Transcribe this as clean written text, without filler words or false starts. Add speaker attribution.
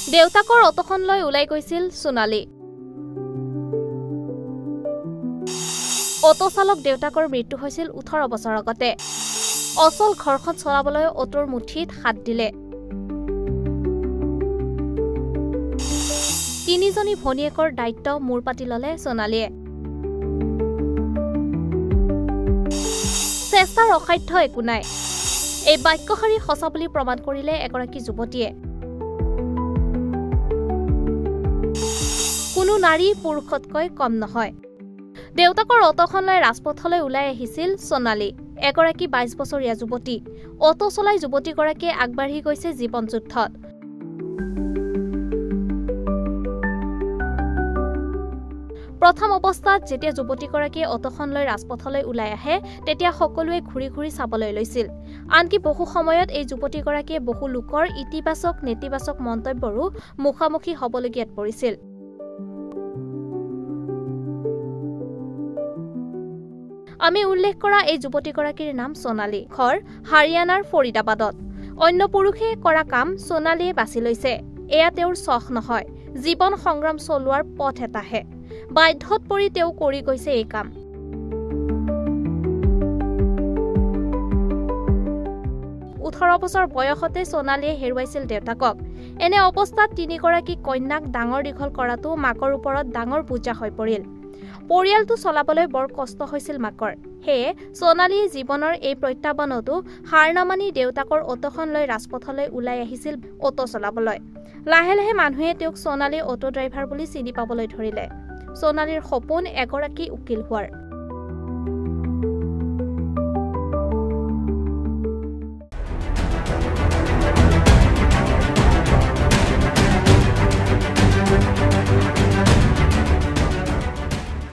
Speaker 1: দেউতাকৰ অটোখন লৈ ওলাই গৈছিল সোণালী। অটো চালক দেউতাকৰ মৃত্যু হৈছিল 18 বছৰ আগতে। অচল ঘৰখন চলাবলৈ অটোৰ মুঠিত হাত দিলে। 3জনী ভনীয়েকৰ দায়িত্ব মূৰ পাতি ললে সোণালীয়ে। চেষ্টাৰ অসাধ্য একো নাই, এই বাক্যশাৰী সঁচা বুলি প্ৰমাণ কৰিলে এগৰাকী যুৱতীয়ে। কোনো নাৰী পুৰুষতকৈ কম নহয়। দেউতাকৰ অটোখন লৈ ৰাজপথলৈ ওলাই আহিছিল সোণালী, এগৰাকী 22 বছৰীয়া যুৱতী। অটো চলাই যুৱতীগৰাকীয়ে আগবাঢ়ি গৈছে জীৱন যুদ্ধত। প্ৰথম অৱস্থাত যেতিয়া যুৱতীগৰাকীয়ে অটোখন লৈ ৰাজপথলৈ ওলাই আহে তেতিয়া সকলোৱে ঘূৰি ঘূৰি চাবলৈ লৈছিল। আনকি বহু সময়ত এই যুৱতীগৰাকীয়ে বহু লোকৰ ইতিবাচক নেতিবাচক মন্তব্যৰো মুখামুখি হ'বলগীয়াত পৰিছিল। আমি উল্লেখ কৰা এই যুৱতীগৰাকীৰ নাম সোণালী, ঘৰ হাৰিয়ানাৰ ফৰিদাবাদত। অন্য পুৰুষে কৰা কাম সোণালীয়ে বাছি লৈছে। এয়া তেওঁৰ চখ নহয়, জীৱন সংগ্ৰাম চলোৱাৰ পথ এটাহে। বাধ্যত পৰি তেওঁ কৰি গৈছে এই কাম। ওঠৰ বছৰ বয়সতে সোণালীয়ে হেৰুৱাইছিল দেউতাকক। এনে অৱস্থাত 3গৰাকী কন্যাক ডাঙৰ দীঘল কৰাটো মাকৰ ওপৰত ডাঙৰ বোজা হৈ পৰিল। পৰিয়ালটো চলাবলৈ বৰ কষ্ট হৈছিল মাকৰ। সেয়ে সোণালীয়ে জীৱনৰ এই প্ৰত্যাহ্বানতো হাৰ নামানি দেউতাকৰ অটোখন লৈ ৰাজপথলৈ ওলাই আহিছিল অটো চলাবলৈ। লাহে লাহে মানুহে তেওঁক সোণালী অটো ড্ৰাইভাৰ বুলি চিনি পাবলৈ ধৰিলে। সোণালীৰ সপোন এগৰাকী উকিল হোৱাৰ।